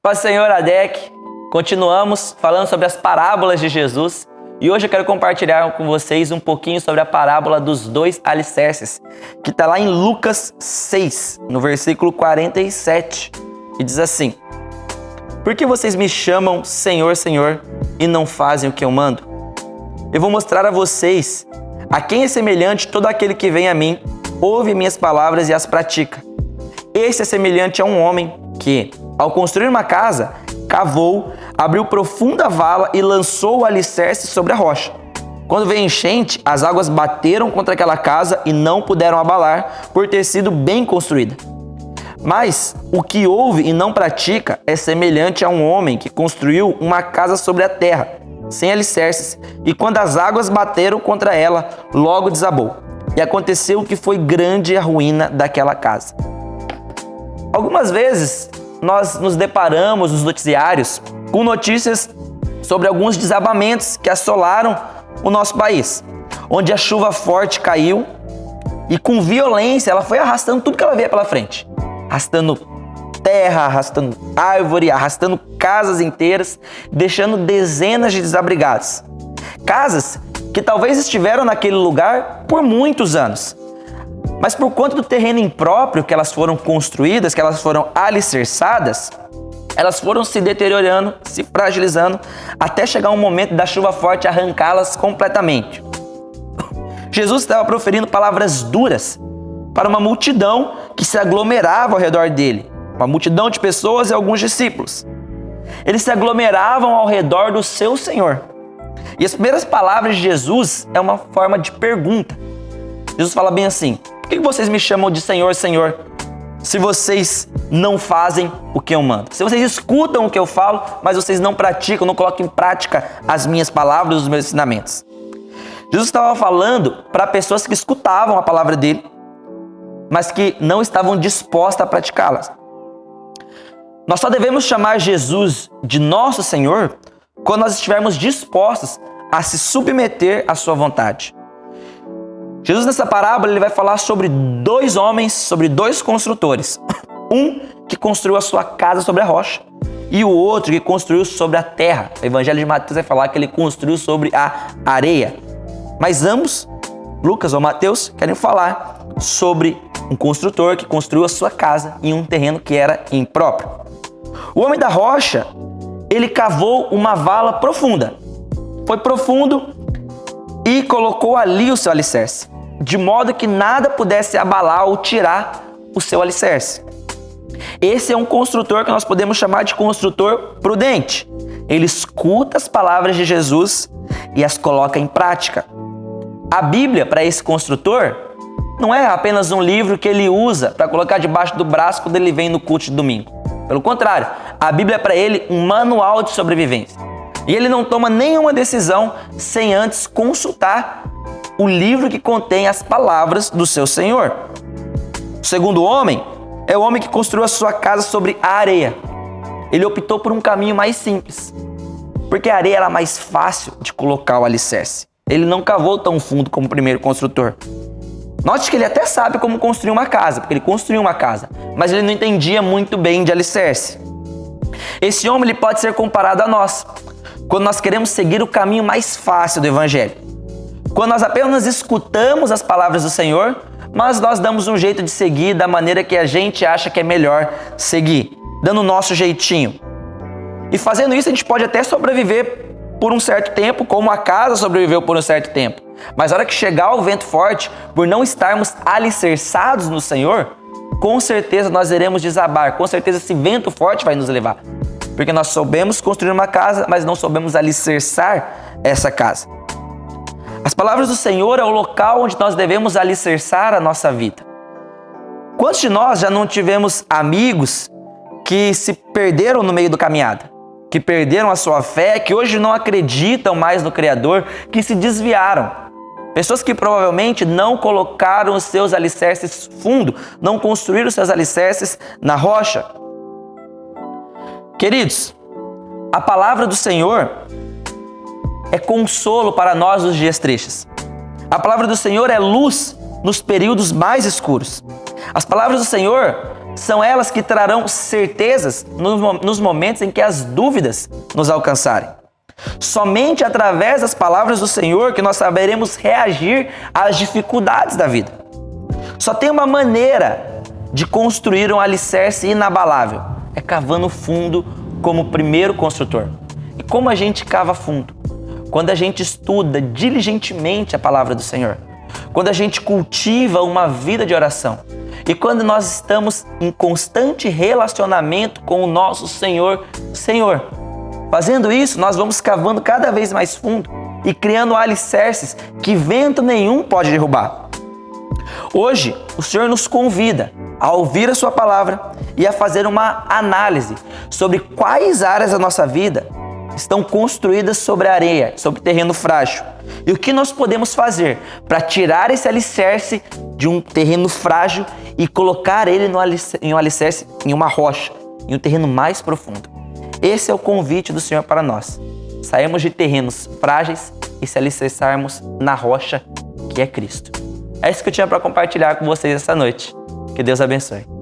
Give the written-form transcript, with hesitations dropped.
Paz do Senhor, ADEC. Continuamos falando sobre as parábolas de Jesus e hoje eu quero compartilhar com vocês um pouquinho sobre a parábola dos dois alicerces, que está lá em Lucas 6, no versículo 47, e diz assim: Por que vocês me chamam Senhor, Senhor e não fazem o que eu mando? Eu vou mostrar a vocês a quem é semelhante todo aquele que vem a mim, ouve minhas palavras e as pratica. Esse é semelhante a um homem que, ao construir uma casa, cavou, abriu profunda vala e lançou o alicerce sobre a rocha. Quando veio a enchente, as águas bateram contra aquela casa e não puderam abalar, por ter sido bem construída. Mas o que ouve e não pratica é semelhante a um homem que construiu uma casa sobre a terra, sem alicerces, e quando as águas bateram contra ela, logo desabou. E aconteceu que foi grande a ruína daquela casa. Algumas vezes nós nos deparamos nos noticiários com notícias sobre alguns desabamentos que assolaram o nosso país, onde a chuva forte caiu e com violência ela foi arrastando tudo que ela via pela frente, arrastando terra, arrastando árvore, arrastando casas inteiras, deixando dezenas de desabrigados. Casas que talvez estiveram naquele lugar por muitos anos, mas por conta do terreno impróprio que elas foram construídas, que elas foram alicerçadas, elas foram se deteriorando, se fragilizando, até chegar um momento da chuva forte arrancá-las completamente. Jesus estava proferindo palavras duras para uma multidão que se aglomerava ao redor dele, uma multidão de pessoas e alguns discípulos. Eles se aglomeravam ao redor do seu Senhor. E as primeiras palavras de Jesus é uma forma de pergunta. Jesus fala bem assim: por que vocês me chamam de Senhor, Senhor, se vocês não fazem o que eu mando? Se vocês escutam o que eu falo, mas vocês não praticam, não colocam em prática as minhas palavras, os meus ensinamentos. Jesus estava falando para pessoas que escutavam a palavra dele, mas que não estavam dispostas a praticá-las. Nós só devemos chamar Jesus de nosso Senhor quando nós estivermos dispostos a se submeter à sua vontade. Jesus, nessa parábola, ele vai falar sobre dois homens, sobre dois construtores. Um que construiu a sua casa sobre a rocha e o outro que construiu sobre a terra. O Evangelho de Mateus vai falar que ele construiu sobre a areia. Mas ambos, Lucas ou Mateus, querem falar sobre um construtor que construiu a sua casa em um terreno que era impróprio. O homem da rocha, ele cavou uma vala profunda. Foi profundo e colocou ali o seu alicerce, de modo que nada pudesse abalar ou tirar o seu alicerce. Esse é um construtor que nós podemos chamar de construtor prudente. Ele escuta as palavras de Jesus e as coloca em prática. A Bíblia, para esse construtor, não é apenas um livro que ele usa para colocar debaixo do braço quando ele vem no culto de domingo. Pelo contrário, a Bíblia é para ele um manual de sobrevivência. E ele não toma nenhuma decisão sem antes consultar o livro que contém as palavras do seu Senhor. O segundo homem é o homem que construiu a sua casa sobre a areia. Ele optou por um caminho mais simples, porque a areia era mais fácil de colocar o alicerce. Ele não cavou tão fundo como o primeiro construtor. Note que ele até sabe como construir uma casa, porque ele construiu uma casa, mas ele não entendia muito bem de alicerce. Esse homem ele pode ser comparado a nós, quando nós queremos seguir o caminho mais fácil do Evangelho. Quando nós apenas escutamos as palavras do Senhor, mas nós damos um jeito de seguir da maneira que a gente acha que é melhor seguir, dando o nosso jeitinho. E fazendo isso a gente pode até sobreviver por um certo tempo, como a casa sobreviveu por um certo tempo. Mas na hora que chegar o vento forte, por não estarmos alicerçados no Senhor, com certeza nós iremos desabar, com certeza esse vento forte vai nos levar. Porque nós soubemos construir uma casa, mas não soubemos alicerçar essa casa. As palavras do Senhor é o local onde nós devemos alicerçar a nossa vida. Quantos de nós já não tivemos amigos que se perderam no meio da caminhada? Que perderam a sua fé, que hoje não acreditam mais no Criador, que se desviaram. Pessoas que provavelmente não colocaram os seus alicerces fundo, não construíram os seus alicerces na rocha. Queridos, a palavra do Senhor é consolo para nós nos dias tristes. A palavra do Senhor é luz nos períodos mais escuros. As palavras do Senhor São elas que trarão certezas nos momentos em que as dúvidas nos alcançarem. Somente através das palavras do Senhor que nós saberemos reagir às dificuldades da vida. Só tem uma maneira de construir um alicerce inabalável: é cavando fundo como o primeiro construtor. E como a gente cava fundo? Quando a gente estuda diligentemente a palavra do Senhor, quando a gente cultiva uma vida de oração e quando nós estamos em constante relacionamento com o nosso Senhor. Fazendo isso, nós vamos cavando cada vez mais fundo e criando alicerces que vento nenhum pode derrubar. Hoje, o Senhor nos convida a ouvir a sua palavra e a fazer uma análise sobre quais áreas da nossa vida estão construídas sobre areia, sobre terreno frágil. E o que nós podemos fazer para tirar esse alicerce de um terreno frágil e colocar ele em um alicerce, em uma rocha, em um terreno mais profundo. Esse é o convite do Senhor para nós. Sairmos de terrenos frágeis e se alicerçarmos na rocha que é Cristo. É isso que eu tinha para compartilhar com vocês essa noite. Que Deus abençoe.